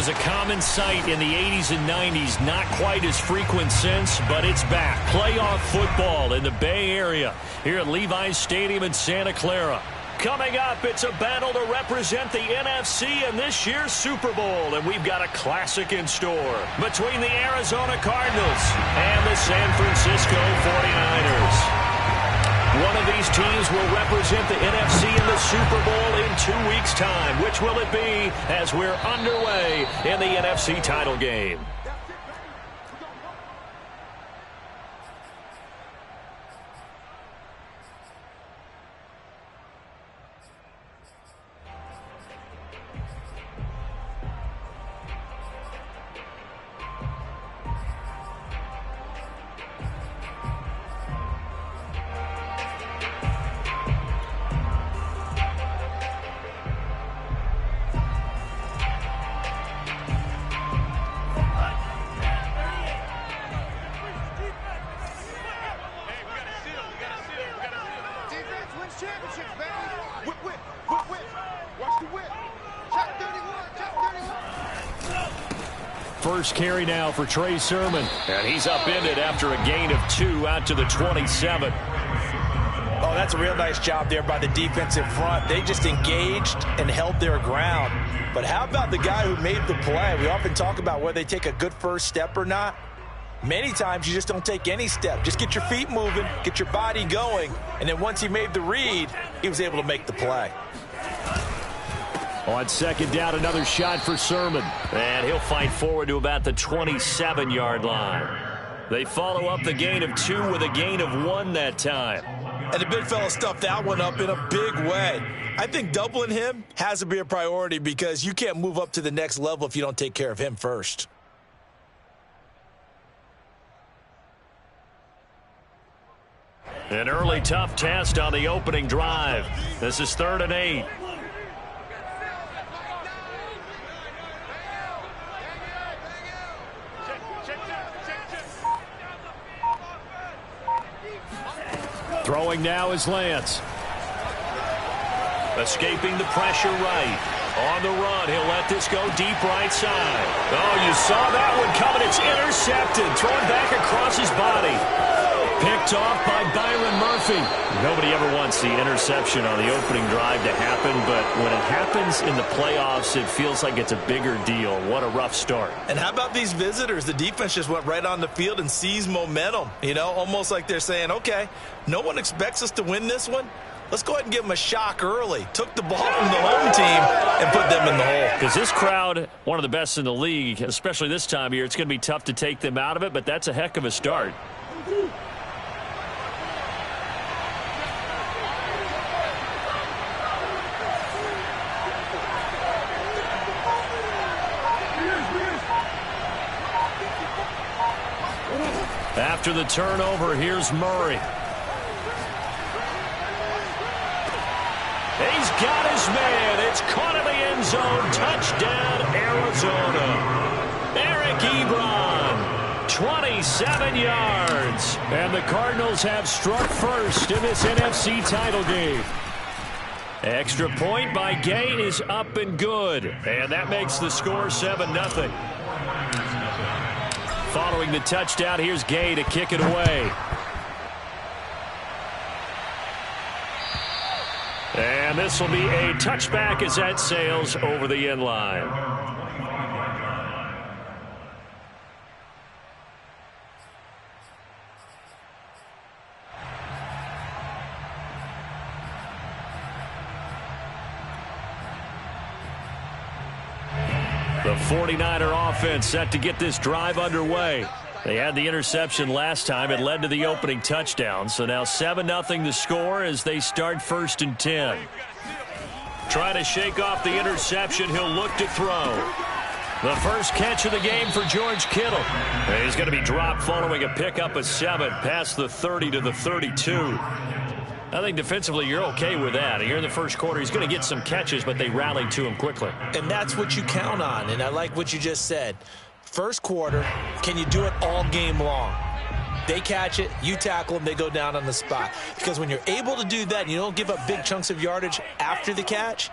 was a common sight in the 80s and 90s. Not quite as frequent since, but it's back. Playoff football in the Bay Area here at Levi's Stadium in Santa Clara. Coming up, it's a battle to represent the NFC in this year's Super Bowl, and we've got a classic in store between the Arizona Cardinals and the San Francisco 49ers. One of these teams will represent the NFC in the Super Bowl in 2 weeks' time. Which will it be as we're underway in the NFC title game? First carry now for Trey Sermon. And he's upended after a gain of 2 out to the 27. Oh, that's a real nice job there by the defensive front. They just engaged and held their ground. But how about the guy who made the play? We often talk about whether they take a good first step or not. Many times you just don't take any step. Just get your feet moving, get your body going, and then once he made the read, he was able to make the play. On second down, another shot for Sermon. And he'll fight forward to about the 27-yard line. They follow up the gain of 2 with a gain of 1 that time. And the big fella stuffed that one up in a big way. I think doubling him has to be a priority because you can't move up to the next level if you don't take care of him first. An early tough test on the opening drive. This is 3rd and 8. Throwing now is Lance. Escaping the pressure right. On the run, he'll let this go deep right side. Oh, you saw that one coming. It's intercepted. Thrown back across his body. Picked off by Byron Murphy. Nobody ever wants the interception on the opening drive to happen, but when it happens in the playoffs, it feels like it's a bigger deal. What a rough start. And how about these visitors? The defense just went right on the field and seized momentum. You know, almost like they're saying, okay, no one expects us to win this one. Let's go ahead and give them a shock early. Took the ball from the home team and put them in the hole. Because this crowd, one of the best in the league, especially this time of year, it's going to be tough to take them out of it, but that's a heck of a start. After the turnover, here's Murray. He's got his man. It's caught in the end zone. Touchdown, Arizona. Eric Ebron, 27 yards. And the Cardinals have struck first in this NFC title game. Extra point by Gay is up and good. And that makes the score 7-0. Following the touchdown, here's Gay to kick it away. And this will be a touchback as that sails over the end line. The 49er offense set to get this drive underway. They had the interception last time. It led to the opening touchdown. So now 7-0 the score as they start 1st and 10. Trying to shake off the interception. He'll look to throw. The first catch of the game for George Kittle. He's going to be dropped following a pickup of 7 past the 30 to the 32. I think defensively you're okay with that. Here in the first quarter, he's going to get some catches, but they rallied to him quickly. And that's what you count on, and I like what you just said. First quarter, can you do it all game long? They catch it, you tackle them, they go down on the spot. Because when you're able to do that and you don't give up big chunks of yardage after the catch,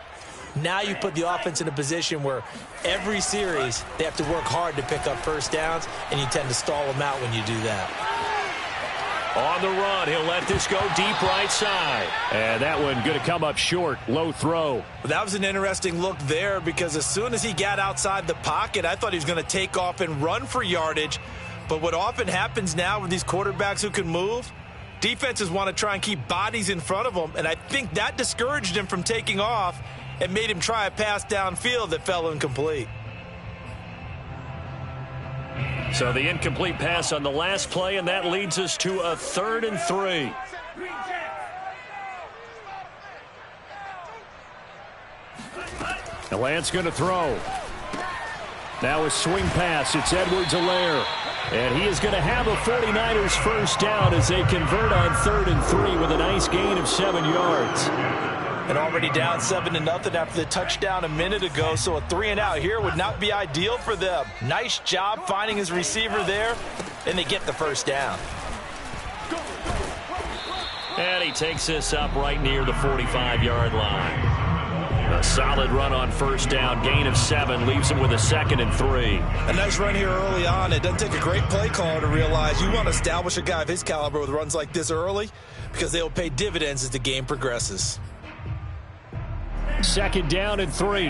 Now you put the offense in a position where every series they have to work hard to pick up first downs, and you tend to stall them out when you do that. On the run, he'll let this go deep right side. And that one going to come up short, low throw. That was an interesting look there because as soon as he got outside the pocket, I thought he was going to take off and run for yardage. But what often happens now with these quarterbacks who can move, defenses want to try and keep bodies in front of them, and I think that discouraged him from taking off and made him try a pass downfield that fell incomplete. So the incomplete pass on the last play, and that leads us to a 3rd and 3. The Lance going to throw. Now a swing pass. It's Edwards-Helaire. And he is going to have a 49ers first down as they convert on 3rd and 3 with a nice gain of 7 yards. And already down 7-0 after the touchdown a minute ago, so a 3-and-out here would not be ideal for them. Nice job finding his receiver there, and they get the first down. And he takes this up right near the 45-yard line. A solid run on first down, gain of 7, leaves him with a 2nd and 3. A nice run here early on. It doesn't take a great play caller to realize you want to establish a guy of his caliber with runs like this early because they will pay dividends as the game progresses. 2nd down and 3.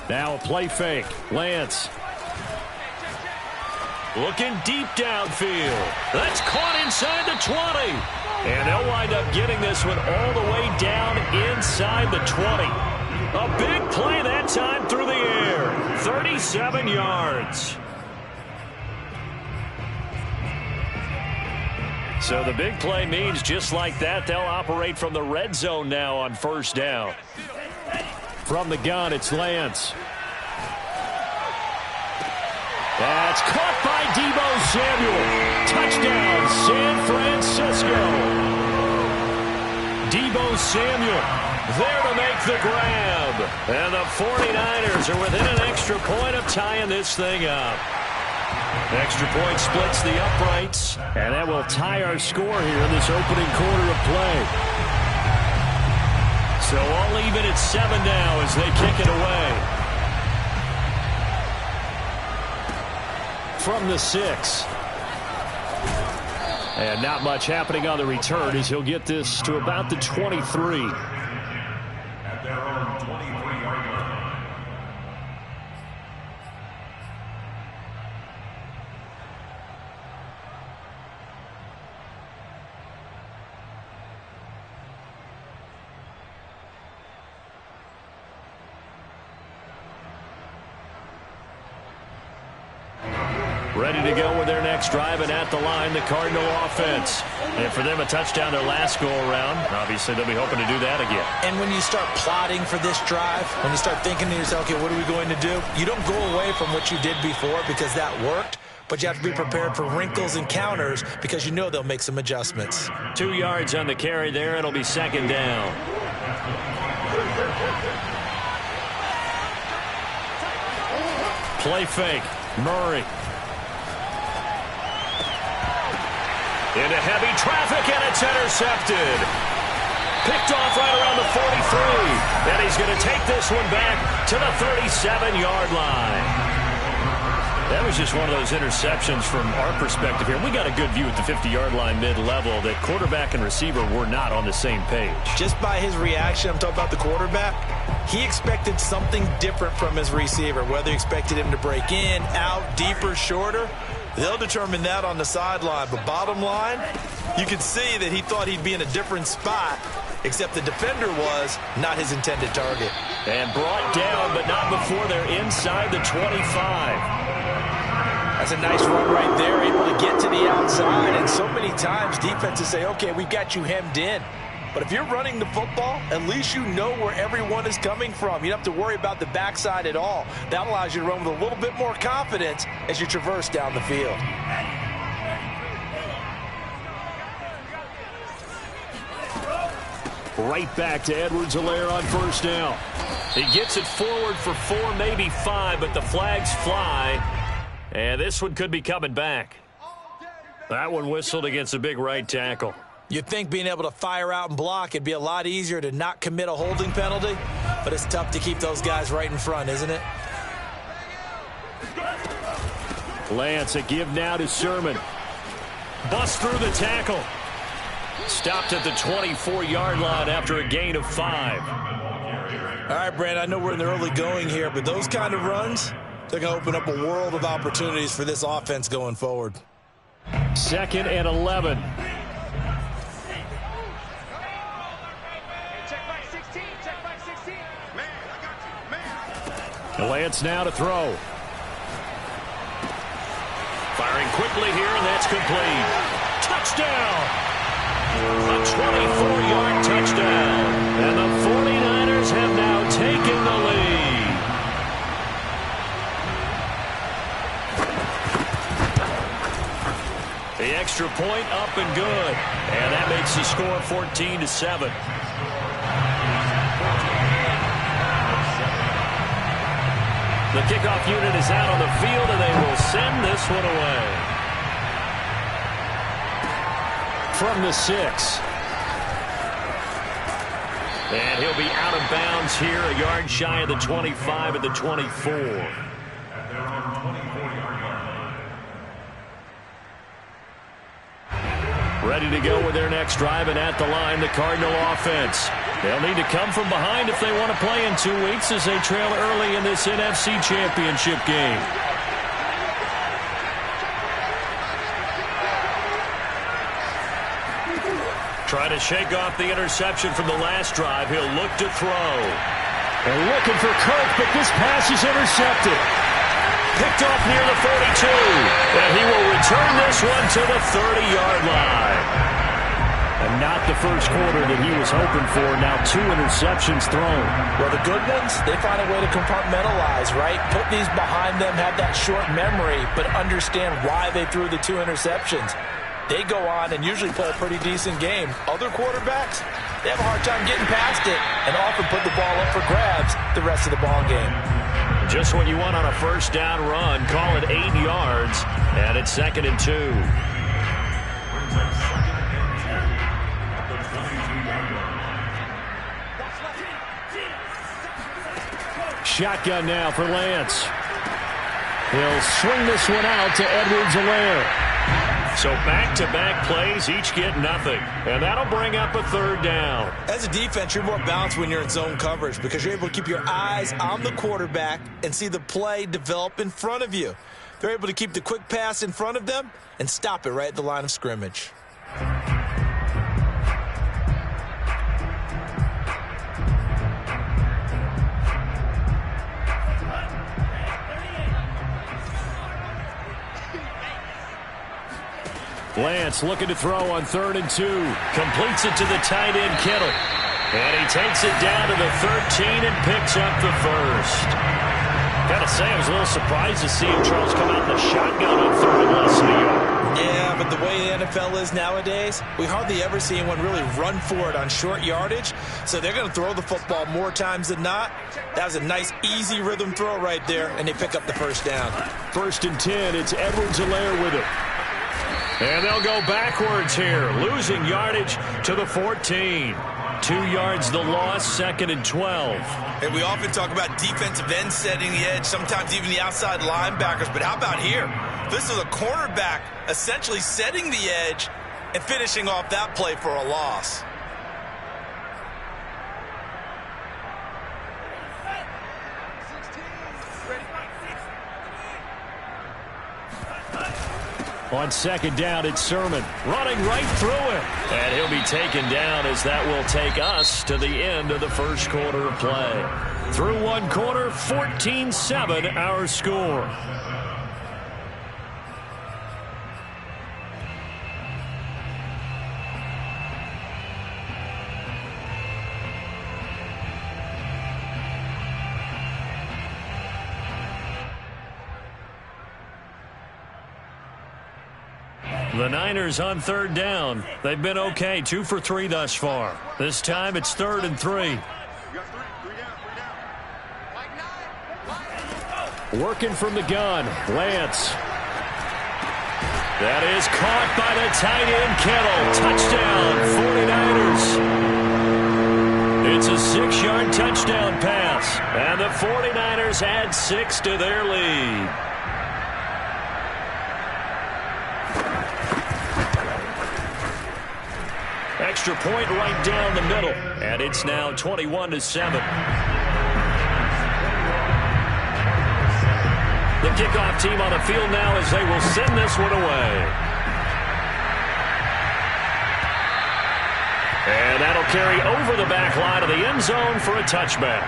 Now a play fake. Lance. Looking deep downfield. That's caught inside the 20. And they'll wind up getting this one all the way down inside the 20. A big play that time through the air. 37 yards. So the big play means just like that, they'll operate from the red zone now on first down. From the gun, it's Lance. That's caught by Deebo Samuel. Touchdown, San Francisco. Deebo Samuel there to make the grab. And the 49ers are within an extra point of tying this thing up. Extra point splits the uprights, and that will tie our score here in this opening quarter of play. So all even at 7 now as they kick it away. From the 6. And not much happening on the return as he'll get this to about the 23. At their own 23-yard line. Ready to go with their next drive, and at the line, the Cardinal offense. And for them, a touchdown their last go-around. Obviously, they'll be hoping to do that again. And when you start plotting for this drive, when you start thinking to yourself, okay, what are we going to do? You don't go away from what you did before because that worked, but you have to be prepared for wrinkles and counters because you know they'll make some adjustments. 2 yards on the carry there. It'll be 2nd down. Play fake. Murray. Into heavy traffic, and it's intercepted. Picked off right around the 43. And he's going to take this one back to the 37-yard line. That was just one of those interceptions from our perspective here. We got a good view at the 50-yard line mid-level that quarterback and receiver were not on the same page. Just by his reaction, I'm talking about the quarterback, he expected something different from his receiver, whether he expected him to break in, out, deeper, shorter. They'll determine that on the sideline. But bottom line, you can see that he thought he'd be in a different spot, except the defender was not his intended target. And brought down, but not before they're inside the 25. That's a nice run right there, able to get to the outside. And so many times defenses say, okay, we've got you hemmed in. But if you're running the football, at least you know where everyone is coming from. You don't have to worry about the backside at all. That allows you to run with a little bit more confidence as you traverse down the field. Right back to Edwards-Helaire on first down. He gets it forward for 4, maybe 5, but the flags fly. And this one could be coming back. That one whistled against a big right tackle. You'd think being able to fire out and block, it'd be a lot easier to not commit a holding penalty, but it's tough to keep those guys right in front, isn't it? Lance, a give now to Sermon. Bust through the tackle. Stopped at the 24-yard line after a gain of 5. All right, Brand, I know we're in the early going here, but those kind of runs, they're going to open up a world of opportunities for this offense going forward. 2nd and 11. Lance now to throw. Firing quickly here, and that's complete. Touchdown! A 24-yard touchdown. And the 49ers have now taken the lead. The extra point up and good. And that makes the score 14-7. The kickoff unit is out on the field, and they will send this one away. From the 6. And he'll be out of bounds here, a yard shy of the 25 at the 24. Ready to go with their next drive, and at the line, the Cardinal offense. They'll need to come from behind if they want to play in 2 weeks as they trail early in this NFC Championship game. Trying to shake off the interception from the last drive. He'll look to throw. And looking for Kirk, but this pass is intercepted. Picked off near the 42. And he will return this one to the 30-yard line. And not the first quarter that he was hoping for. Now 2 interceptions thrown. Well, the good ones, they find a way to compartmentalize, right? Put these behind them, have that short memory, but understand why they threw the 2 interceptions. They go on and usually play a pretty decent game. Other quarterbacks, they have a hard time getting past it and often put the ball up for grabs the rest of the ball game. Just what you want on a first down run. Call it 8 yards, and it's 2nd and 2. Shotgun now for Lance. He'll swing this one out to Edwards-Helaire. So back-to-back plays, each get nothing. And that'll bring up a 3rd down. As a defense, you're more balanced when you're in zone coverage because you're able to keep your eyes on the quarterback and see the play develop in front of you. They're able to keep the quick pass in front of them and stop it right at the line of scrimmage. Lance looking to throw on 3rd and 2. Completes it to the tight end, Kittle. And he takes it down to the 13 and picks up the first. Gotta say, I was a little surprised to see Charles come out in the shotgun on 3rd and less than a yard. Yeah, but the way the NFL is nowadays, we hardly ever see anyone really run for it on short yardage. So they're going to throw the football more times than not. That was a nice, easy rhythm throw right there, and they pick up the first down. 1st and 10, it's Edwards-Helaire with it. And they'll go backwards here, losing yardage to the 14. 2 yards the loss, 2nd and 12. And we often talk about defensive ends setting the edge, sometimes even the outside linebackers. But how about here? This is a cornerback essentially setting the edge and finishing off that play for a loss. On 2nd down, it's Sermon running right through it. And he'll be taken down as that will take us to the end of the first quarter of play. Through 1 quarter, 14-7 our score. The Niners on 3rd down. They've been okay, 2 for 3 thus far. This time it's 3rd and 3. Working from the gun, Lance. That is caught by the tight end, Kittle. Touchdown, 49ers. It's a 6-yard touchdown pass. And the 49ers add 6 to their lead. Extra point right down the middle. And it's now 21-7. The kickoff team on the field now as they will send this one away. And that'll carry over the back line of the end zone for a touchback.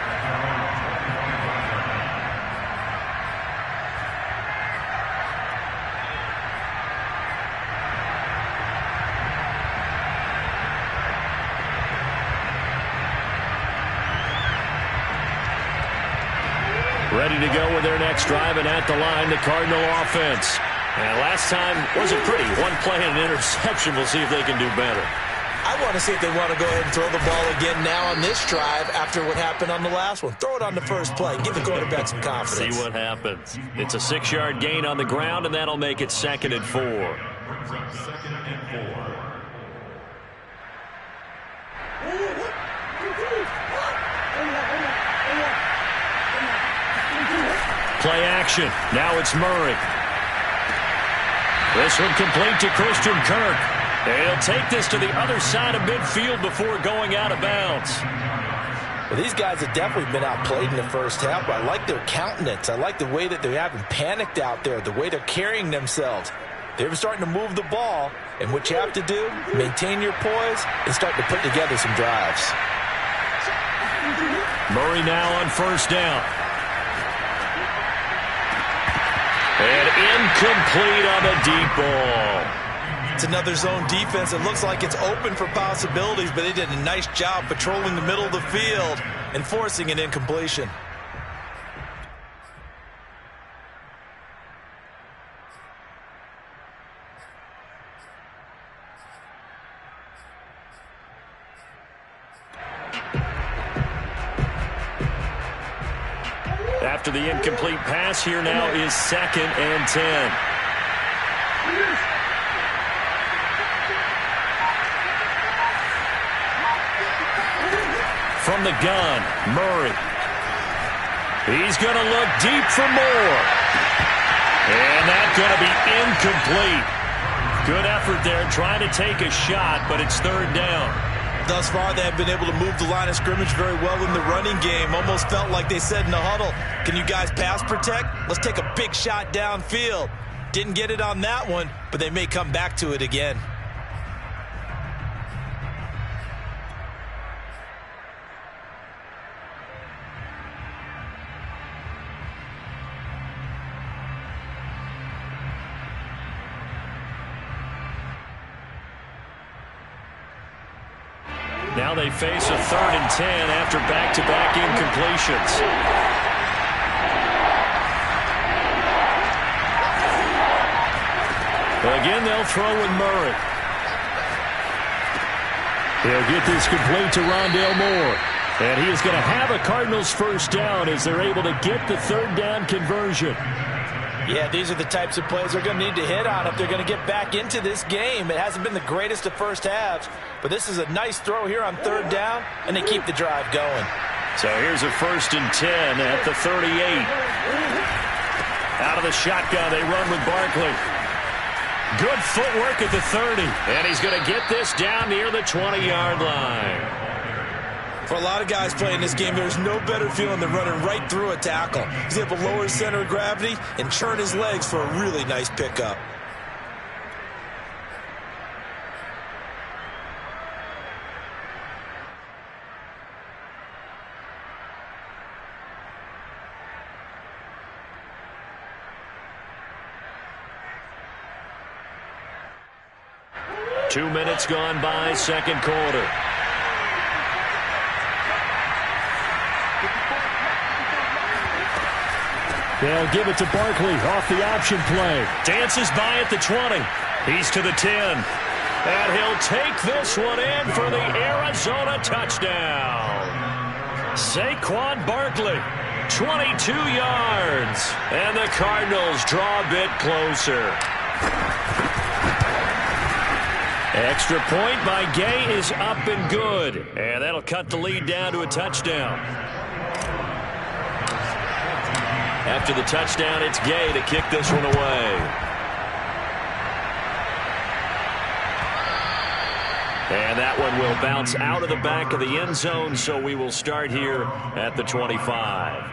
Ready to go with their next drive, and at the line, the Cardinal offense. And last time wasn't pretty. One play and an interception. We'll see if they can do better. I want to see if they want to go ahead and throw the ball again now on this drive after what happened on the last one. Throw it on the first play. Give the quarterback some confidence. See what happens. It's a 6-yard gain on the ground, and that'll make it 2nd and 4. Play action. Now it's Murray. This one complete to Christian Kirk. He'll take this to the other side of midfield before going out of bounds. Well, these guys have definitely been outplayed in the first half, but I like their countenance. I like the way that they haven't panicked out there, the way they're carrying themselves. They're starting to move the ball, and what you have to do, maintain your poise and start to put together some drives. Murray now on first down. And incomplete on the deep ball. It's another zone defense. It looks like it's open for possibilities, but they did a nice job patrolling the middle of the field and forcing an incompletion. After the incomplete pass, here now is 2nd and 10. From the gun, Murray. He's going to look deep for more. And that's going to be incomplete. Good effort there trying to take a shot, but it's 3rd down. Thus far, they have been able to move the line of scrimmage very well in the running game. Almost felt like they said in the huddle, can you guys pass protect? Let's take a big shot downfield. Didn't get it on that one, but they may come back to it again. Now they face a 3rd and 10 after back-to-back incompletions. Again, they'll throw with Murray. He'll get this complete to Rondale Moore. And he is going to have a Cardinals first down as they're able to get the 3rd down conversion. Yeah, these are the types of plays they're going to need to hit on if they're going to get back into this game. It hasn't been the greatest of first halves, but this is a nice throw here on 3rd down, and they keep the drive going. So here's a 1st and 10 at the 38. Out of the shotgun, they run with Barkley. Good footwork at the 30, and he's going to get this down near the 20-yard line. For a lot of guys playing this game, there's no better feeling than running right through a tackle. He's able to lower his center of gravity and churn his legs for a really nice pickup. Two minutes gone by, 2nd quarter. They'll give it to Barkley off the option play. Dances by at the 20. He's to the 10. And he'll take this one in for the Arizona touchdown. Saquon Barkley, 22 yards. And the Cardinals draw a bit closer. Extra point by Gay is up and good. And that'll cut the lead down to a touchdown. After the touchdown, it's Gay to kick this one away. And that one will bounce out of the back of the end zone, so we will start here at the 25.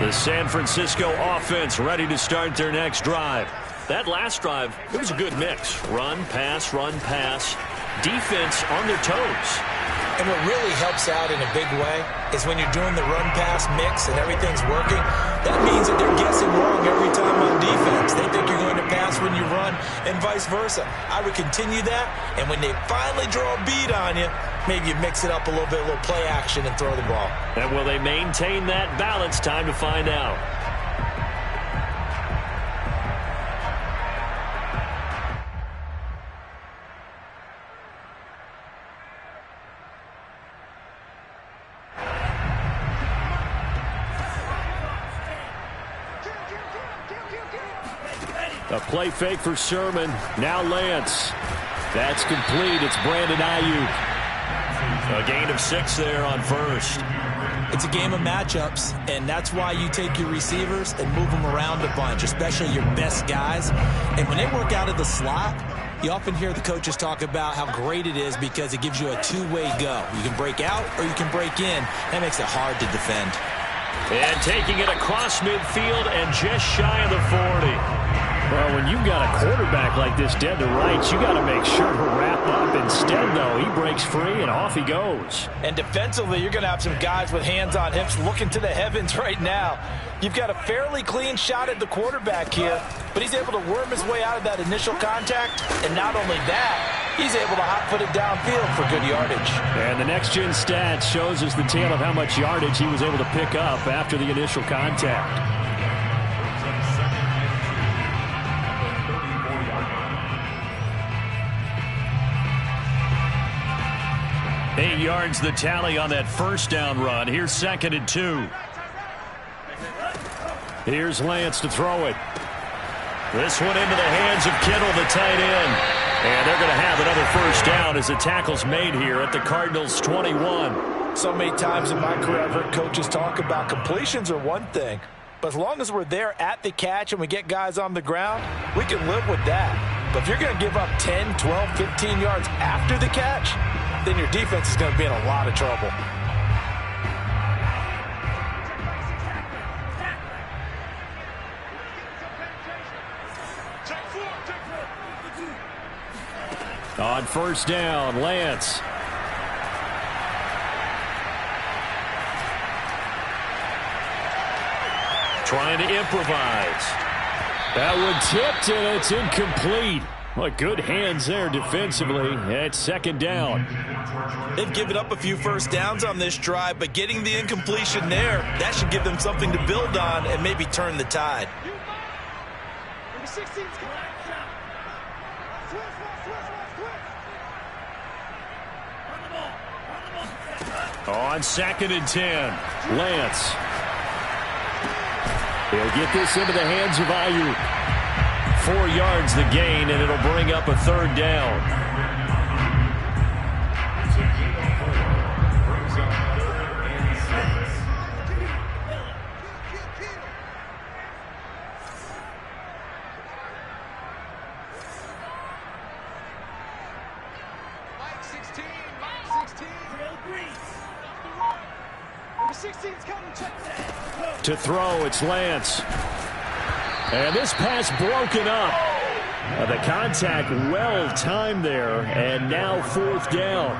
The San Francisco offense ready to start their next drive. That last drive, it was a good mix. Run, pass, defense on their toes. And what really helps out in a big way is when you're doing the run-pass mix and everything's working, that means that they're guessing wrong every time on defense. They think you're going to pass when you run and vice versa. I would continue that, and when they finally draw a beat on you, maybe you mix it up a little bit, a little play action, and throw the ball. And will they maintain that balance? Time to find out. A play fake for Sermon. Now Lance. That's complete. It's Brandon Ayuk. A gain of 6 there on first. It's a game of matchups, and that's why you take your receivers and move them around a bunch, especially your best guys. And when they work out of the slot, you often hear the coaches talk about how great it is because it gives you a two-way go. You can break out or you can break in. That makes it hard to defend. And taking it across midfield and just shy of the 40. Well, when you've got a quarterback like this dead to rights, you got to make sure to wrap up. Instead, though, he breaks free and off he goes. And defensively, you're going to have some guys with hands on hips looking to the heavens right now. You've got a fairly clean shot at the quarterback here, but he's able to worm his way out of that initial contact. And not only that, he's able to hot-foot it downfield for good yardage. And the next-gen stats shows us the tale of how much yardage he was able to pick up after the initial contact. 8 yards the tally on that first down run. Here's 2nd and 2. Here's Lance to throw it. This one into the hands of Kittle, the tight end. And they're going to have another first down as the tackle's made here at the Cardinals' 21. So many times in my career I've heard coaches talk about completions are one thing, but as long as we're there at the catch and we get guys on the ground, we can live with that. But if you're going to give up 10, 12, 15 yards after the catch, then your defense is going to be in a lot of trouble. On first down, Lance. Trying to improvise. That one tipped, and it's incomplete. Well, good hands there defensively. It's 2nd down. They've given up a few first downs on this drive, but getting the incompletion there, that should give them something to build on and maybe turn the tide. On 2nd and 10, Lance. He'll get this into the hands of Ayuk. 4 yards the gain, and it'll bring up a 3rd down. To throw, it's Lance. And this pass broken up. The contact well timed there, and now 4th down.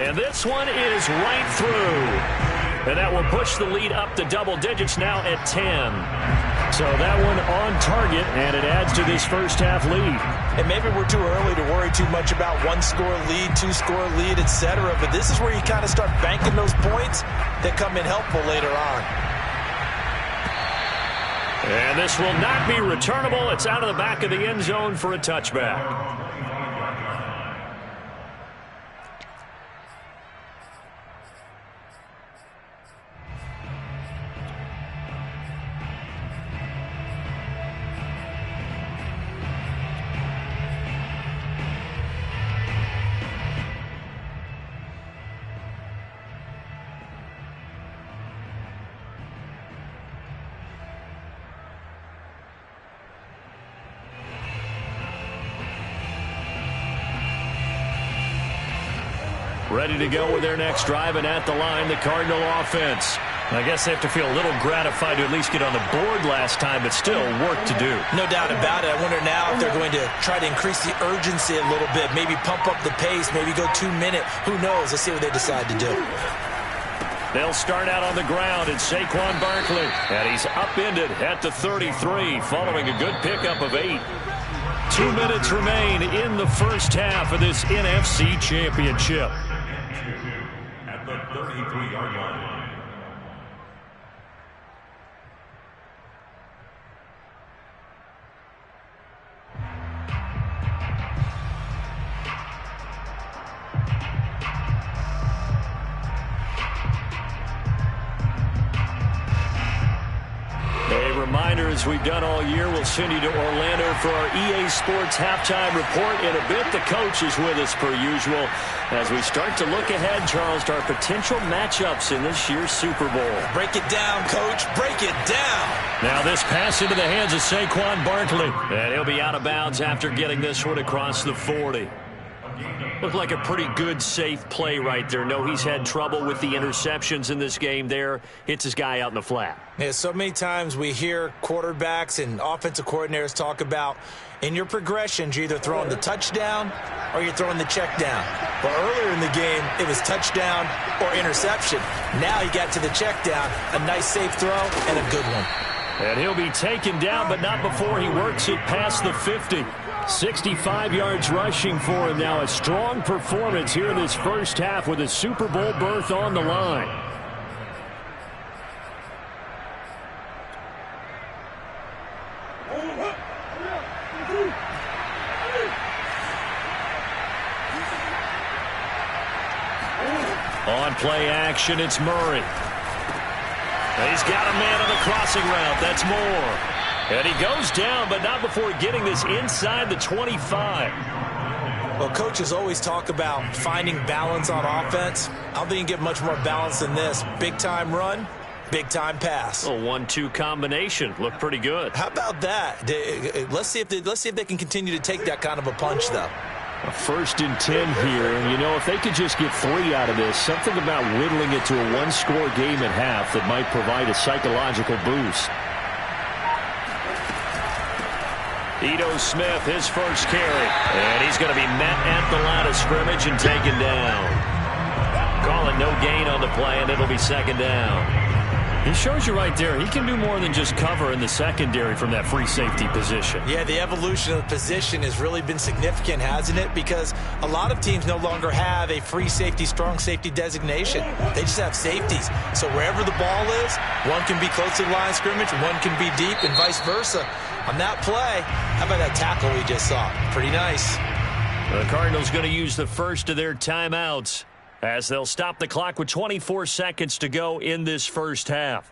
And this one is right through. And that will push the lead up to double digits now at 10. So that one on target, and it adds to this first half lead. And maybe we're too early to worry too much about one-score lead, two-score lead, etc. But this is where you kind of start banking those points that come in helpful later on. And this will not be returnable. It's out of the back of the end zone for a touchback. Ready to go with their next drive, and at the line, the Cardinal offense. I guess they have to feel a little gratified to at least get on the board last time, but still work to do. No doubt about it. I wonder now if they're going to try to increase the urgency a little bit, maybe pump up the pace, maybe go 2 minute. Who knows? Let's see what they decide to do. They'll start out on the ground, and Saquon Barkley. And he's upended at the 33, following a good pickup of 8. 2 minutes remain in the first half of this NFC Championship. At the 33-yard line. A reminder, as we've done all year, we'll send you to Orlando for our EA Sports halftime report. In a bit, the coach is with us per usual as we start to look ahead, Charles, to our potential matchups in this year's Super Bowl. Break it down, Coach. Break it down. Now this pass into the hands of Saquon Barkley. And he'll be out of bounds after getting this one across the 40. Looked like a pretty good, safe play right there. No, he's had trouble with the interceptions in this game there. Hits his guy out in the flat. Yeah, so many times we hear quarterbacks and offensive coordinators talk about in your progressions, you're either throwing the touchdown or you're throwing the check down. But earlier in the game, it was touchdown or interception. Now he got to the check down, a nice safe throw and a good one. And he'll be taken down, but not before he works it past the 50. 65 yards rushing for him now. A strong performance here in this first half with a Super Bowl berth on the line. On play action, it's Murray. He's got a man on the crossing route. That's Moore. And he goes down, but not before getting this inside the 25. Well, coaches always talk about finding balance on offense. I don't think you can get much more balance than this. Big-time run, big-time pass. A 1-2 combination. Looked pretty good. How about that? Let's see if they can continue to take that kind of a punch, though. A 1st and 10 here, and you know, if they could just get 3 out of this, something about whittling it to a one-score game at half that might provide a psychological boost. Ito Smith, his first carry, and he's going to be met at the line of scrimmage and taken down. Call it no gain on the play, and it'll be 2nd down. He shows you right there, he can do more than just cover in the secondary from that free safety position. Yeah, the evolution of the position has really been significant, hasn't it? Because a lot of teams no longer have a free safety, strong safety designation. They just have safeties. So wherever the ball is, one can be close to the line of scrimmage, one can be deep, and vice versa. On that play, how about that tackle we just saw? Pretty nice. The Cardinals going to use the first of their timeouts as they'll stop the clock with 24 seconds to go in this first half.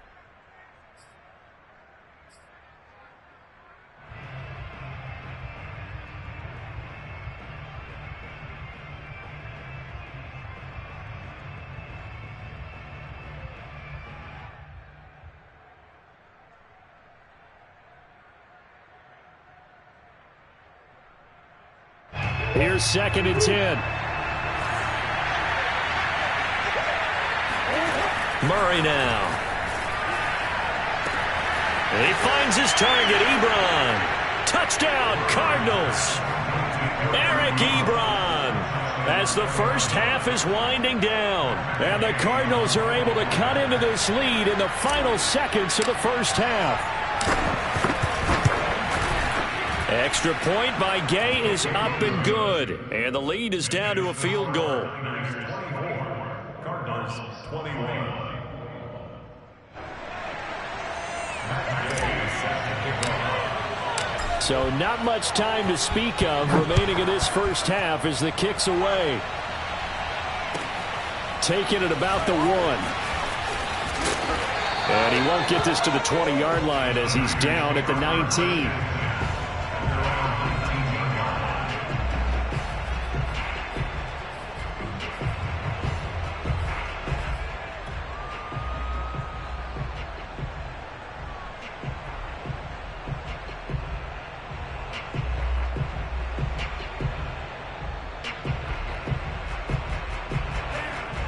Here's 2nd and 10. Murray now. And he finds his target, Ebron. Touchdown, Cardinals. Eric Ebron. as the first half is winding down. And the Cardinals are able to cut into this lead in the final seconds of the first half. Extra point by Gay is up and good. And the lead is down to a field goal. Cardinals 21. So not much time to speak of remaining in this first half as the kick's away. Taking it about the 1. And he won't get this to the 20-yard line as he's down at the 19.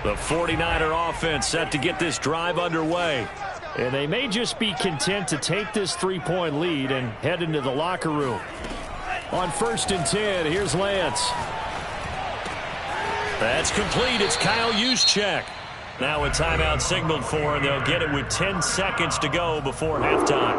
The 49er offense set to get this drive underway. And they may just be content to take this 3-point lead and head into the locker room. On 1st and 10, here's Lance. That's complete. It's Kyle Juszczyk. Now a timeout signaled for, and they'll get it with 10 seconds to go before halftime.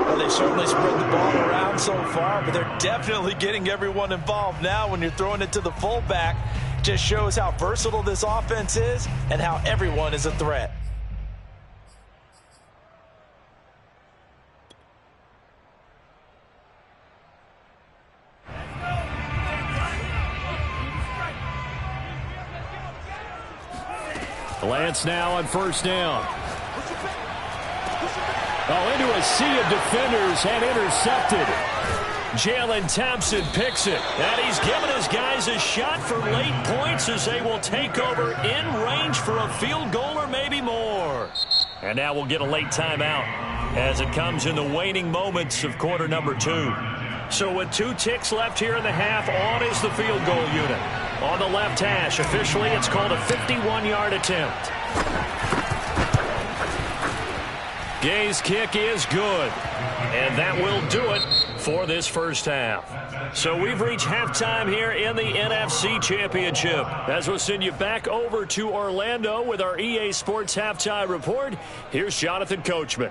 Well, they certainly spread the ball around so far, but they're definitely getting everyone involved now when you're throwing it to the fullback. Just shows how versatile this offense is and how everyone is a threat. Lance now on 1st down. Oh, into a sea of defenders and intercepted. Jalen Thompson picks it. And he's given his guys a shot for late points as they will take over in range for a field goal or maybe more. And now we'll get a late timeout as it comes in the waning moments of quarter number 2. So with 2 ticks left here in the half, on is the field goal unit. On the left hash, officially it's called a 51-yard attempt. Gay's kick is good. And that will do it for this first half. So we've reached halftime here in the NFC Championship. As we'll send you back over to Orlando with our EA Sports Halftime Report, here's Jonathan Coachman.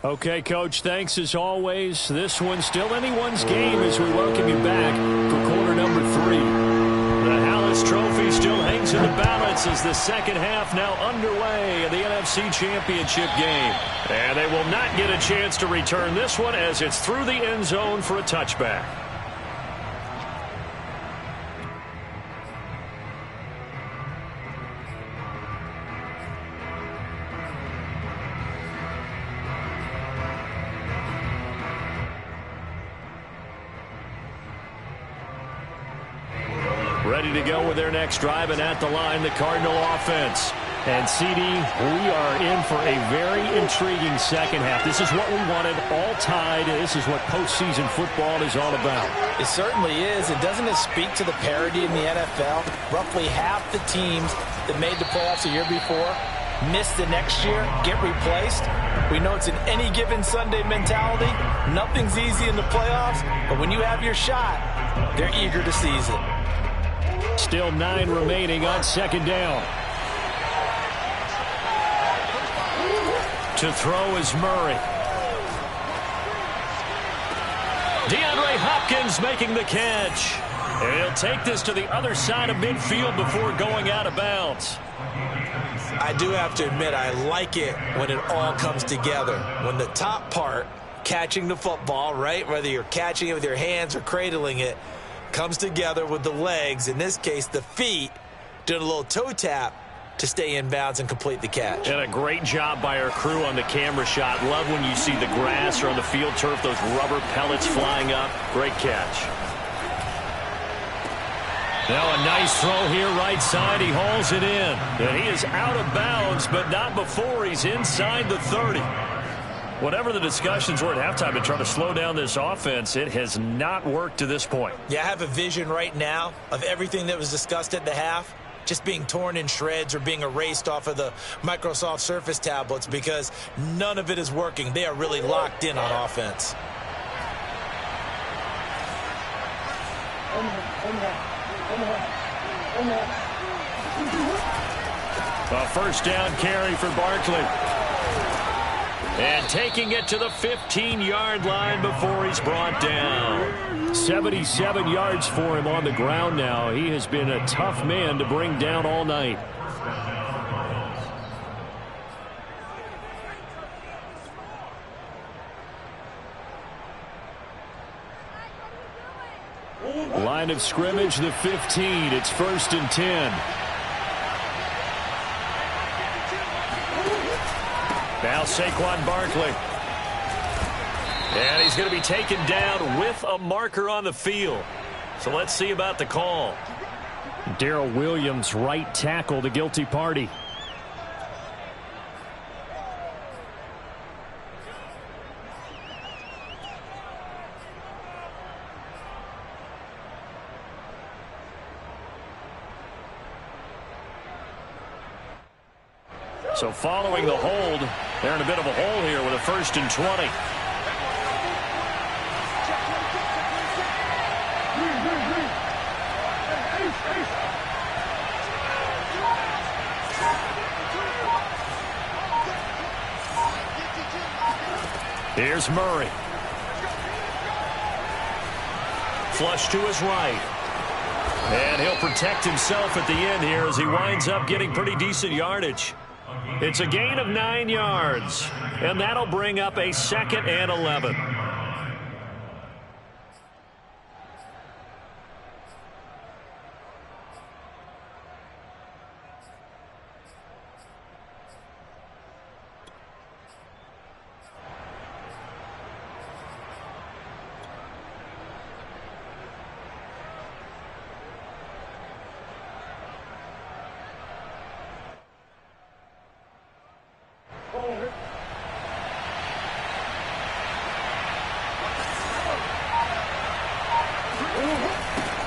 Okay, Coach, thanks as always. This one's still anyone's game as we welcome you back for quarter number 3. The Hallis Trophy still hangs in the balance as the second half now underway in the NFC Championship game. And they will not get a chance to return this one as it's through the end zone for a touchback. Ready to go with their next drive, and at the line, the Cardinal offense. And, CD, we are in for a very intriguing second half. This is what we wanted, all tied. This is what postseason football is all about. It certainly is. And doesn't it speak to the parity in the NFL? Roughly half the teams that made the playoffs a year before miss the next year, get replaced. We know it's an any given Sunday mentality. Nothing's easy in the playoffs, but when you have your shot, they're eager to seize it. Still 9 remaining on second down. To throw is Murray. DeAndre Hopkins making the catch. And he'll take this to the other side of midfield before going out of bounds. I do have to admit, I like it when it all comes together. When the top part, catching the football, right, whether you're catching it with your hands or cradling it, comes together with the legs, in this case the feet, doing a little toe tap to stay in bounds and complete the catch. And a great job by our crew on the camera shot. Love when you see the grass or on the field turf, those rubber pellets flying up. Great catch. Now a nice throw here right side. He hauls it in. And he is out of bounds, but not before he's inside the 30. Whatever the discussions were at halftime to try to slow down this offense, it has not worked to this point. Yeah, I have a vision right now of everything that was discussed at the half just being torn in shreds or being erased off of the Microsoft Surface tablets because none of it is working. They are really locked in on offense. A first down carry for Barkley. And taking it to the 15-yard line before he's brought down. 77 yards for him on the ground now. He has been a tough man to bring down all night. Line of scrimmage, the 15. It's 1st and 10. Now Saquon Barkley. And he's going to be taken down with a marker on the field. So let's see about the call. Darrell Williams, right tackle, the guilty party. So following the hold, they're in a bit of a hole here with a 1st and 20. Here's Murray. Flush to his right. And he'll protect himself at the end here as he winds up getting pretty decent yardage. It's a gain of 9 yards, and that'll bring up a 2nd and 11.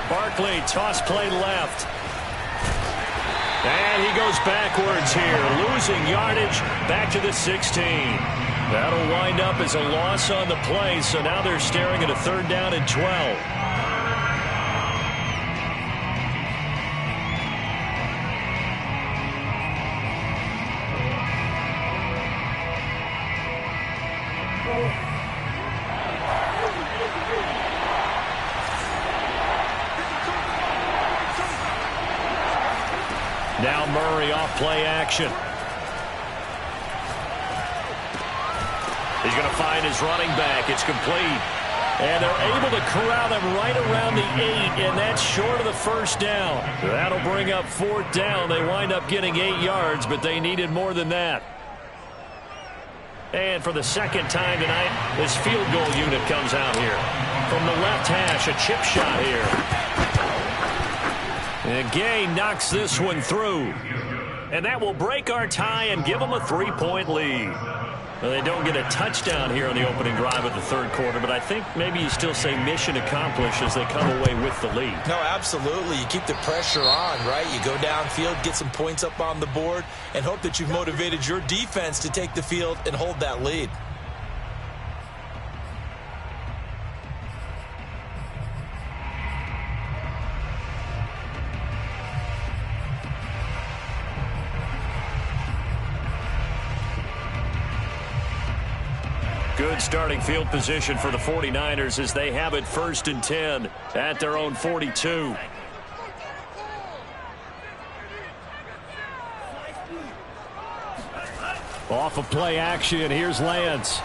Barkley, toss play left. And he goes backwards here, losing yardage back to the 16. That'll wind up as a loss on the play, so now they're staring at a 3rd down and 12. Now Murray off play action. He's going to find his running back. It's complete. And they're able to corral him right around the 8, and that's short of the 1st down. That'll bring up 4th down. They wind up getting 8 yards, but they needed more than that. And for the 2nd time tonight, this field goal unit comes out here. From the left hash, a chip shot here. And Gay knocks this one through. And that will break our tie and give them a 3-point lead. Well, they don't get a touchdown here on the opening drive of the 3rd quarter, but I think maybe you still say mission accomplished as they come away with the lead. No, absolutely. You keep the pressure on, right? You go downfield, get some points up on the board, and hope that you've motivated your defense to take the field and hold that lead. Good starting field position for the 49ers as they have it 1st and 10 at their own 42. Off of play action, here's Lance.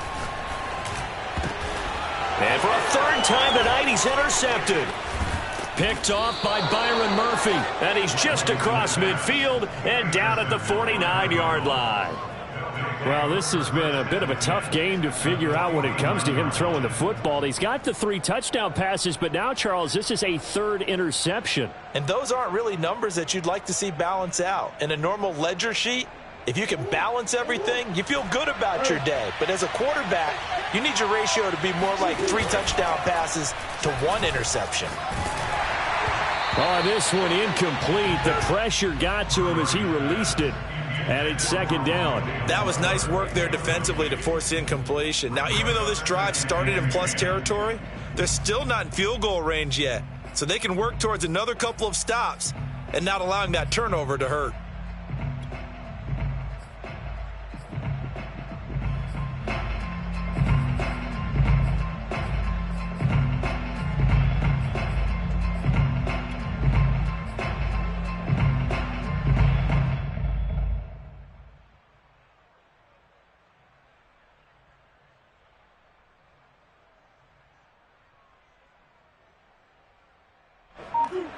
And for a 3rd time tonight, he's intercepted. Picked off by Byron Murphy. And he's just across midfield and down at the 49-yard line. Well, this has been a bit of a tough game to figure out when it comes to him throwing the football. He's got the 3 touchdown passes, but now, Charles, this is a 3rd interception. And those aren't really numbers that you'd like to see balance out. In a normal ledger sheet, if you can balance everything, you feel good about your day. But as a quarterback, you need your ratio to be more like 3 touchdown passes to 1 interception. Oh, this one incomplete. The pressure got to him as he released it. And it's second down. That was nice work there defensively to force incompletion. Now, even though this drive started in plus territory, they're still not in field goal range yet. So they can work towards another couple of stops and not allowing that turnover to hurt.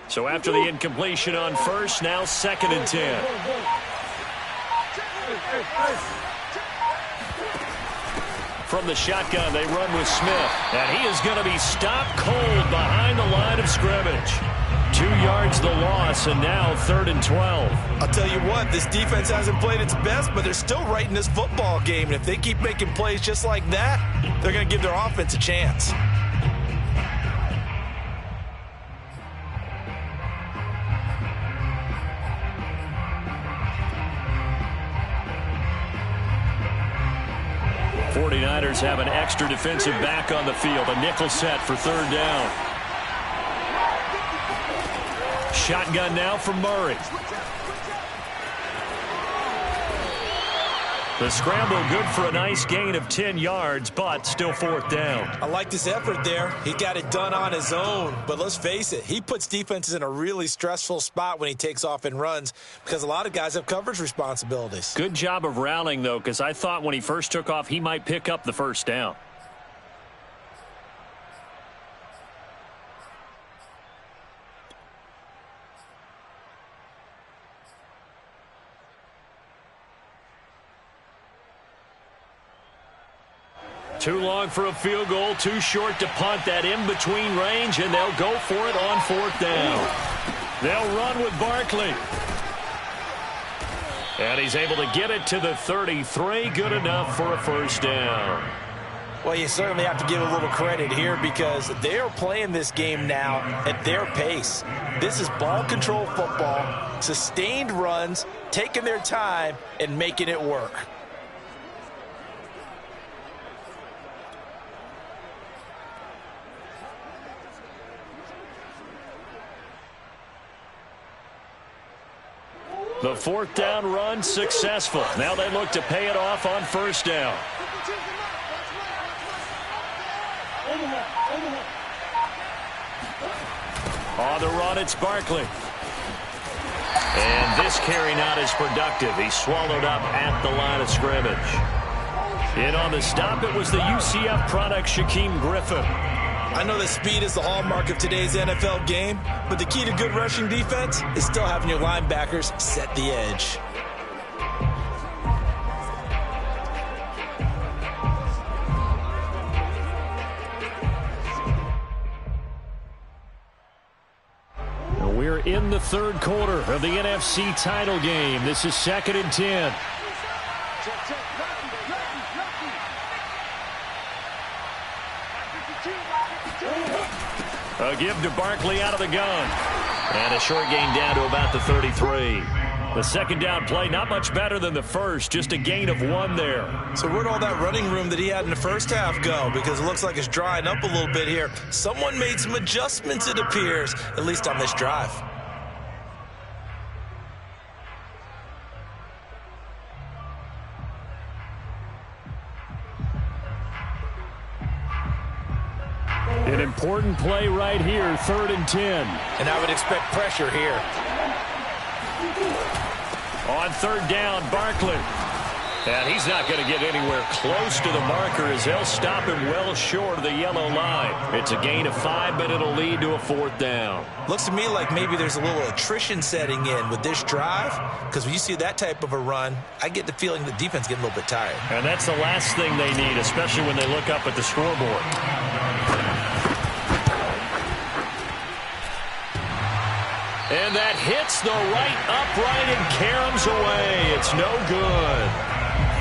So after the incompletion on first, now second and 10. From the shotgun, they run with Smith. And he is going to be stopped cold behind the line of scrimmage. 2 yards the loss, and now 3rd and 12. I'll tell you what, this defense hasn't played its best, but they're still right in this football game. And if they keep making plays just like that, they're going to give their offense a chance. '49ers have an extra defensive back on the field. A nickel set for 3rd down. Shotgun now from Murray. The scramble good for a nice gain of 10 yards, but still 4th down. I like this effort there. He got it done on his own. But let's face it, he puts defenses in a really stressful spot when he takes off and runs because a lot of guys have coverage responsibilities. Good job of rallying, though, because I thought when he first took off, he might pick up the 1st down. Too long for a field goal, too short to punt. That in-between range, and they'll go for it on 4th down. They'll run with Barkley. And he's able to get it to the 33. Good enough for a 1st down. Well, you certainly have to give a little credit here because they are playing this game now at their pace. This is ball control football, sustained runs, taking their time, and making it work. The 4th down run successful. Now they look to pay it off on 1st down. On the run, it's Barkley. And this carry not as productive. He's swallowed up at the line of scrimmage. In on the stop, it was the UCF product, Shaquem Griffin. I know that speed is the hallmark of today's NFL game, but the key to good rushing defense is still having your linebackers set the edge. We're in the 3rd quarter of the NFC title game. This is 2nd and 10. A give to Barkley out of the gun. And a short gain down to about the 33. The 2nd down play, not much better than the first, just a gain of 1 there. So where'd all that running room that he had in the first half go? Because it looks like it's drying up a little bit here. Someone made some adjustments, it appears, at least on this drive. An important play right here, 3rd and 10. And I would expect pressure here. On 3rd down, Barkley. And he's not going to get anywhere close to the marker as they'll stop him well short of the yellow line. It's a gain of 5, but it'll lead to a 4th down. Looks to me like maybe there's a little attrition setting in with this drive, because when you see that type of a run, I get the feeling the defense getting a little bit tired. And that's the last thing they need, especially when they look up at the scoreboard. And that hits the right upright and caroms away. It's no good.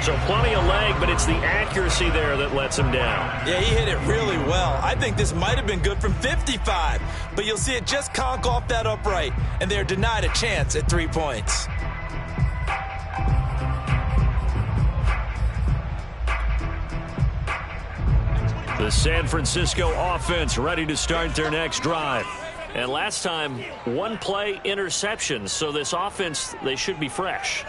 So plenty of leg, but it's the accuracy there that lets him down. Yeah, he hit it really well. I think this might have been good from 55, but you'll see it just conk off that upright, and they're denied a chance at 3 points. The San Francisco offense ready to start their next drive. And last time, one play interception. So this offense, they should be fresh.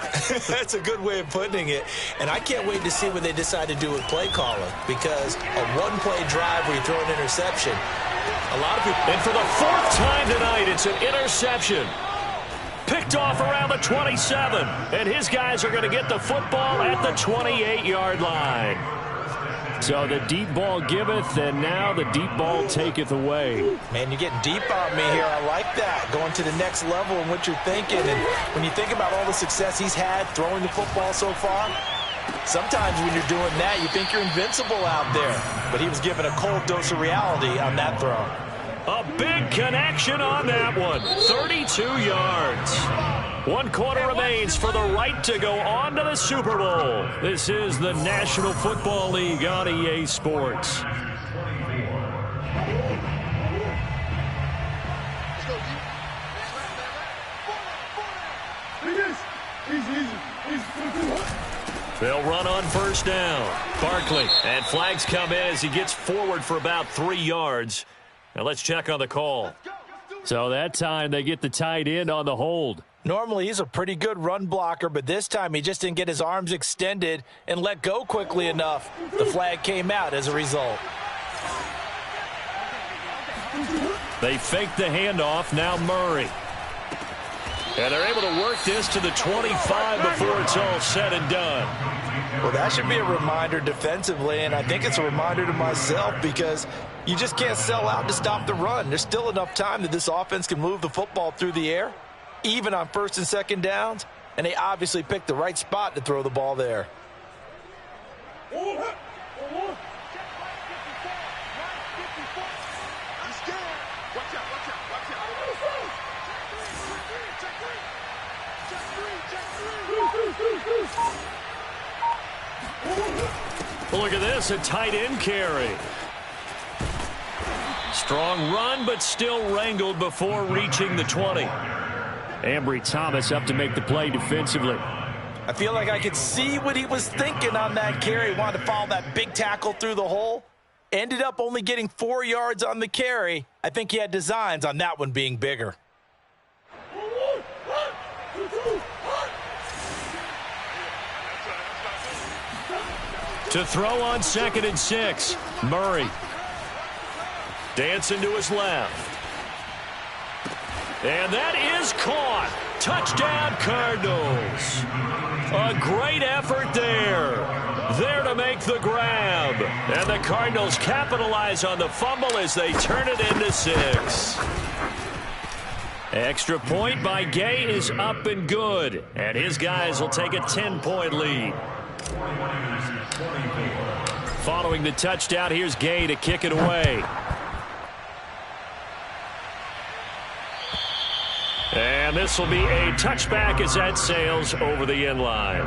That's a good way of putting it. And I can't wait to see what they decide to do with play calling, because a one-play drive where you throw an interception, a lot of people... And for the fourth time tonight, it's an interception. Picked off around the 27. And his guys are going to get the football at the 28-yard line. So the deep ball giveth, and now the deep ball taketh away. Man, you're getting deep on me here. I like that. Going to the next level in what you're thinking. And when you think about all the success he's had throwing the football so far, sometimes when you're doing that, you think you're invincible out there. But he was given a cold dose of reality on that throw. A big connection on that one. 32 yards. 1 quarter remains for the right to go on to the Super Bowl. This is the National Football League on EA Sports. They'll run on first down. Barkley, and flags come in as he gets forward for about 3 yards. Now let's check on the call. So that time they get the tight end on the hold. Normally, he's a pretty good run blocker, but this time he just didn't get his arms extended and let go quickly enough. The flag came out as a result. They fake the handoff. Now Murray. And they're able to work this to the 25 before it's all said and done. Well, that should be a reminder defensively, and I think it's a reminder to myself, because you just can't sell out to stop the run. There's still enough time that this offense can move the football through the air, even on first and second downs, and they obviously picked the right spot to throw the ball there. Look at this, a tight end carry. Strong run, but still wrangled before reaching the 20. Ambry Thomas up to make the play defensively. I feel like I could see what he was thinking on that carry. Wanted to follow that big tackle through the hole. Ended up only getting 4 yards on the carry. I think he had designs on that one being bigger. To throw on 2nd and 6. Murray. Dancing to his left. And that is caught. Touchdown, Cardinals. A great effort there. There to make the grab. And the Cardinals capitalize on the fumble as they turn it into 6. Extra point by Gay is up and good. And his guys will take a 10-point lead. Following the touchdown, here's Gay to kick it away. And this will be a touchback as that sails over the end line.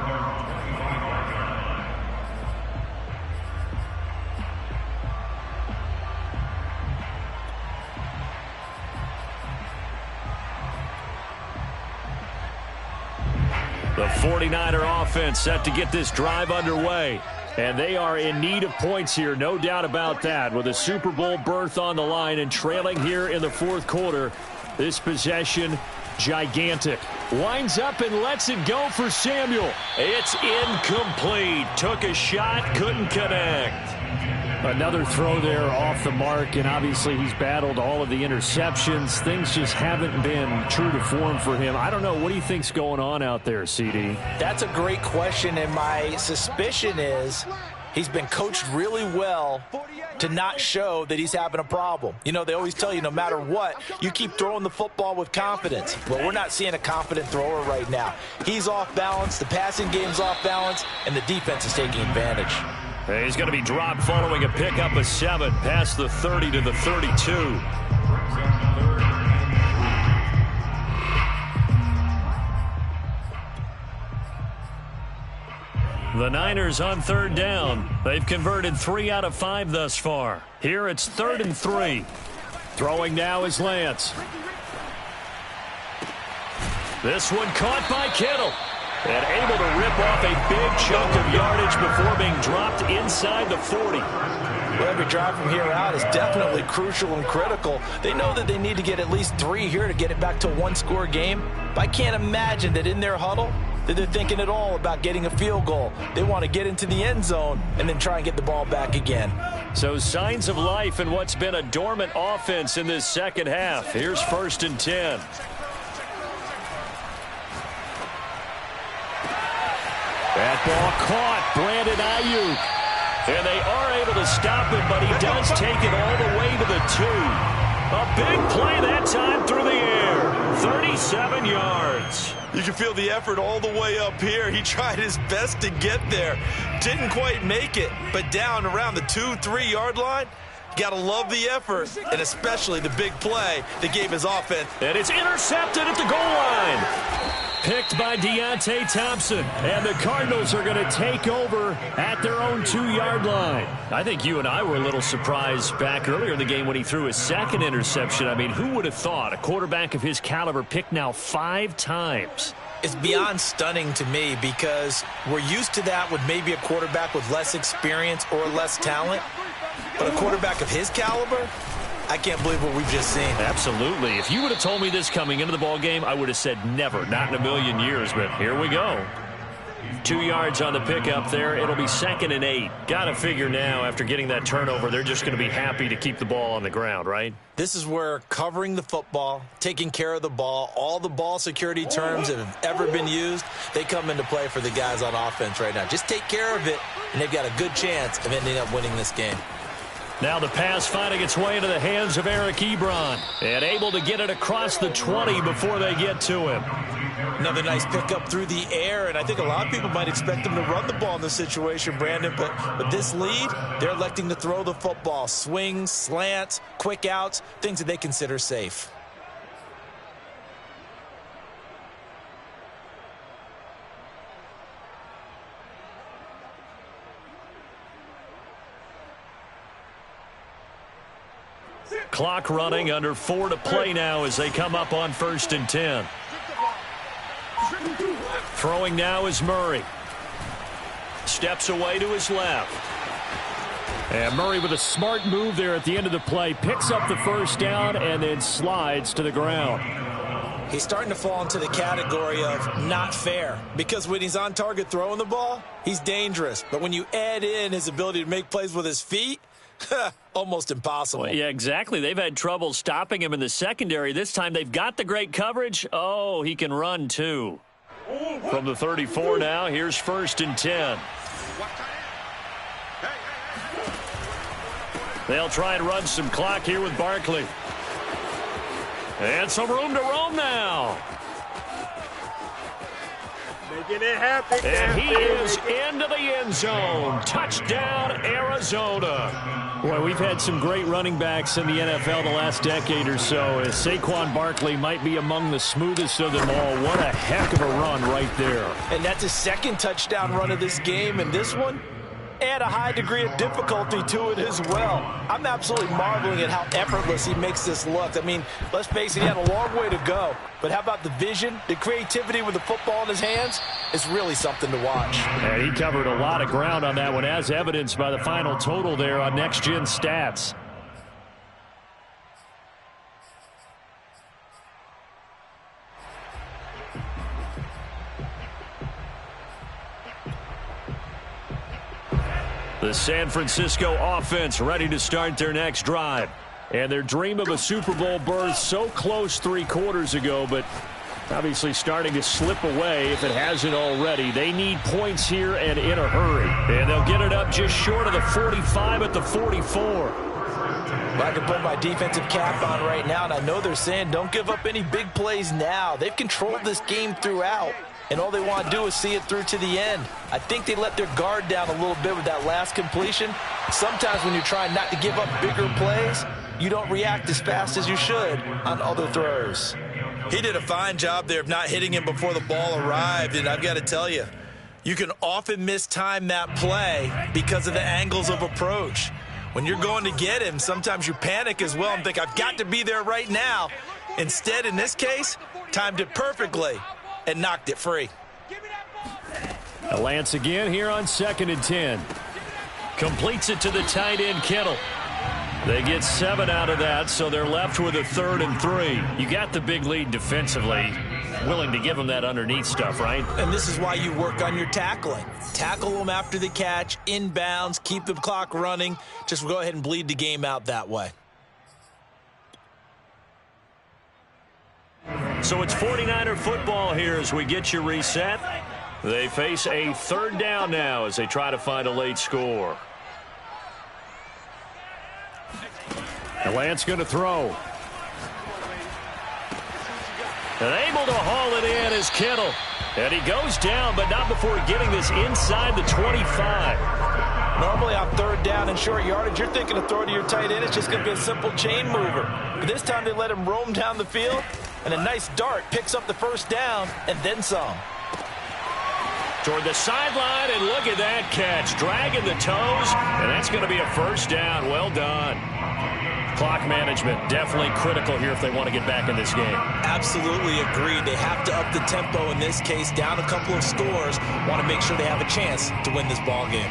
The 49er offense set to get this drive underway. And they are in need of points here, no doubt about that. With a Super Bowl berth on the line and trailing here in the fourth quarter, this possession, gigantic. Winds up and lets it go for Samuel. It's incomplete. Took a shot, couldn't connect. Another throw there off the mark, and obviously he's battled all of the interceptions. Things just haven't been true to form for him. I don't know. What do you think's going on out there, CD? That's a great question, and my suspicion is he's been coached really well to not show that he's having a problem. You know, they always tell you no matter what, you keep throwing the football with confidence. Well, we're not seeing a confident thrower right now. He's off balance, the passing game's off balance, and the defense is taking advantage. He's going to be dropped following a pickup of 7 past the 30 to the 32. The Niners on third down. They've converted 3 out of 5 thus far. Here it's 3rd and 3. Throwing now is Lance. This one caught by Kittle. And able to rip off a big chunk of yardage before being dropped inside the 40. Well, every drive from here out is definitely crucial and critical. They know that they need to get at least 3 here to get it back to a one-score game. But I can't imagine that in their huddle that they're thinking at all about getting a field goal. They want to get into the end zone and then try and get the ball back again. So signs of life in what's been a dormant offense in this second half. Here's 1st and 10. That ball caught. Brandon Ayuk. And they are able to stop him, but he does take it all the way to the 2. A big play that time through the air. 37 yards. You can feel the effort all the way up here. He tried his best to get there. Didn't quite make it, but down around the 2-3 yard line. Got to love the effort, and especially the big play that gave his offense. And it's intercepted at the goal line. Picked by Deontay Thompson. And the Cardinals are going to take over at their own 2-yard line. I think you and I were a little surprised back earlier in the game when he threw his second interception. I mean, who would have thought a quarterback of his caliber picked now 5 times? It's beyond stunning to me because we're used to that with maybe a quarterback with less experience or less talent. But a quarterback of his caliber, I can't believe what we've just seen. Absolutely. If you would have told me this coming into the ball game, I would have said never, not in a million years. But here we go. 2 yards on the pickup there. It'll be 2nd and 8. Got to figure now after getting that turnover, they're just going to be happy to keep the ball on the ground, right? This is where covering the football, taking care of the ball, all the ball security terms that have ever been used, they come into play for the guys on offense right now. Just take care of it, and they've got a good chance of ending up winning this game. Now the pass finding its way into the hands of Eric Ebron. And able to get it across the 20 before they get to him. Another nice pickup through the air, and I think a lot of people might expect them to run the ball in this situation, Brandon. But with this lead, they're electing to throw the football. Swings, slants, quick outs, things that they consider safe. Clock running, under 4 to play now as they come up on 1st and 10. Throwing now is Murray. Steps away to his left. And Murray with a smart move there at the end of the play. Picks up the 1st down and then slides to the ground. He's starting to fall into the category of not fair. Because when he's on target throwing the ball, he's dangerous. But when you add in his ability to make plays with his feet, almost impossible. Well, yeah, exactly. They've had trouble stopping him in the secondary. This time they've got the great coverage. Oh, he can run too. From the 34 now, here's 1st and 10. They'll try and run some clock here with Barkley. And some room to roam now. Making it happen. And he is into the end zone. Touchdown, Arizona. Boy, we've had some great running backs in the NFL the last decade or so. Saquon Barkley might be among the smoothest of them all. What a heck of a run right there. And that's his 2nd touchdown run of this game. And this one, add a high degree of difficulty to it as well. I'm absolutely marveling at how effortless he makes this look. I mean, let's face it, he had a long way to go. But how about the vision, the creativity with the football in his hands? It's really something to watch. And he covered a lot of ground on that one, as evidenced by the final total there on Next Gen Stats. The San Francisco offense ready to start their next drive. And their dream of a Super Bowl berth so close 3 quarters ago, but obviously starting to slip away if it hasn't already. They need points here and in a hurry. And they'll get it up just short of the 45 at the 44. Well, I can put my defensive cap on right now, and I know they're saying don't give up any big plays now. They've controlled this game throughout. And all they want to do is see it through to the end. I think they let their guard down a little bit with that last completion. Sometimes when you're trying not to give up bigger plays, you don't react as fast as you should on other throws. He did a fine job there of not hitting him before the ball arrived. And I've got to tell you, You can often mistime that play because of the angles of approach. When you're going to get him, sometimes you panic as well and think, I've got to be there right now. Instead, in this case, timed it perfectly and knocked it free. Lance again here on 2nd and 10. Completes it to the tight end, Kittle. They get 7 out of that, so they're left with a 3rd and 3. You got the big lead defensively. Willing to give them that underneath stuff, right? And this is why you work on your tackling. Tackle them after the catch, inbounds, keep the clock running. Just go ahead and bleed the game out that way. So it's 49er football here as we get you reset. They face a 3rd down now as they try to find a late score. And Lance going to throw. And able to haul it in is Kittle. And he goes down, but not before getting this inside the 25. Normally on 3rd down and short yardage, you're thinking of throw to your tight end. It's just going to be a simple chain mover. But this time they let him roam down the field, and a nice dart picks up the 1st down and then some. Toward the sideline, and look at that catch. Dragging the toes, and that's going to be a 1st down. Well done. Clock management definitely critical here if they want to get back in this game. Absolutely agreed. They have to up the tempo in this case, down a couple of scores. Want to make sure they have a chance to win this ball game.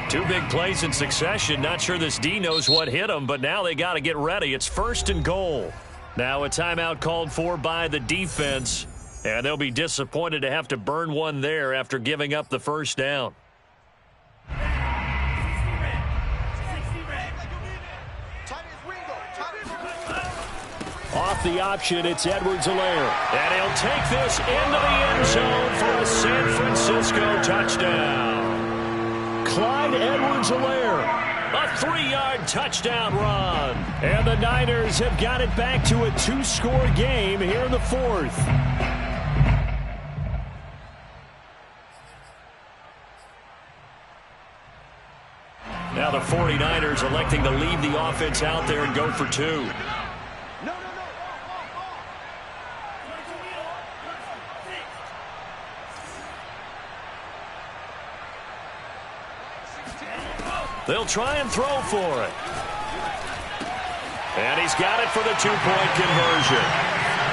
Two big plays in succession. Not sure this D knows what hit them, but now they got to get ready. It's 1st and goal. Now a timeout called for by the defense, and they'll be disappointed to have to burn one there after giving up the 1st down. Off the option, it's Edwards-Helaire. And he'll take this into the end zone for a San Francisco touchdown. Clyde Edwards-Helaire. A 3-yard touchdown run. And the Niners have got it back to a 2-score game here in the 4th. Now the 49ers electing to leave the offense out there and go for 2. They'll try and throw for it. And he's got it for the 2-point conversion.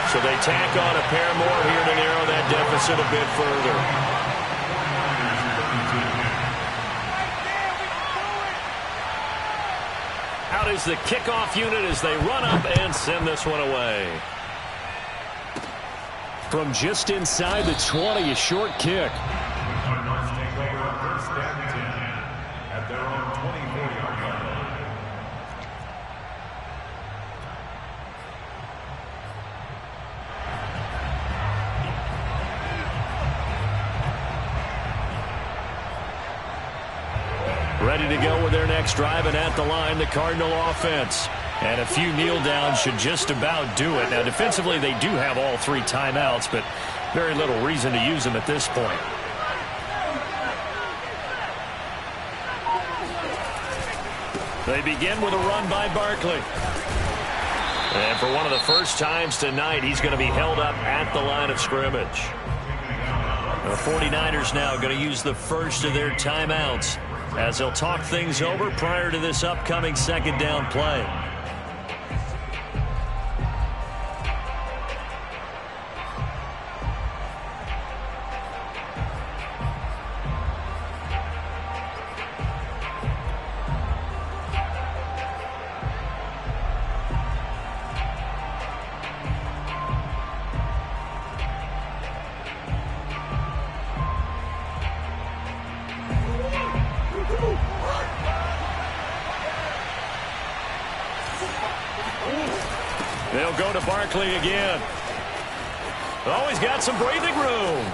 So they tack on a pair more here to narrow that deficit a bit further. Out is the kickoff unit as they run up and send this one away. From just inside the 20, a short kick. Cardinals take over on 1st and 10 at their own 24-yard line. Ready to go with their next drive, and at the line, the Cardinal offense. And a few kneel downs should just about do it. Now, defensively, they do have all 3 timeouts, but very little reason to use them at this point. They begin with a run by Barkley. And for one of the first times tonight, he's going to be held up at the line of scrimmage. The 49ers now going to use the first of their timeouts as they'll talk things over prior to this upcoming 2nd down play. They'll go to Barkley again. Oh, he's got some breathing room.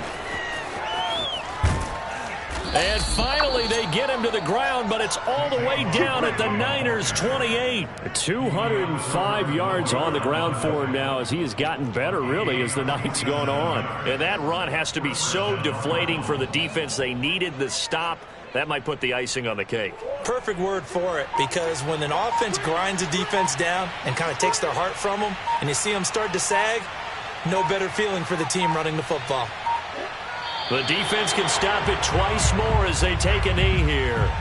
And finally, they get him to the ground, but it's all the way down at the Niners' 28. 205 yards on the ground for him now as he has gotten better, really, as the night's gone on. And that run has to be so deflating for the defense. They needed the stop That might put the icing on the cake. Perfect word for it, because when an offense grinds a defense down and kind of takes their heart from them, and you see them start to sag, no better feeling for the team running the football. The defense can stop it twice more as they take a knee here.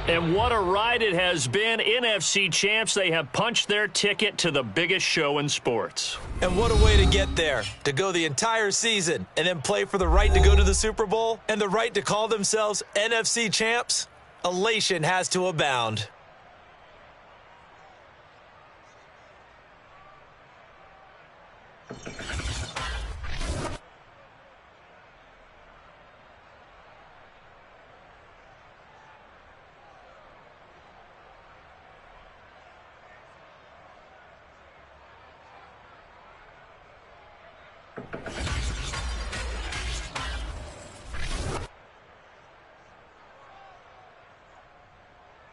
And what a ride it has been. NFC champs, they have punched their ticket to the biggest show in sports. And what a way to get there, to go the entire season and then play for the right to go to the Super Bowl and the right to call themselves NFC champs. Elation has to abound.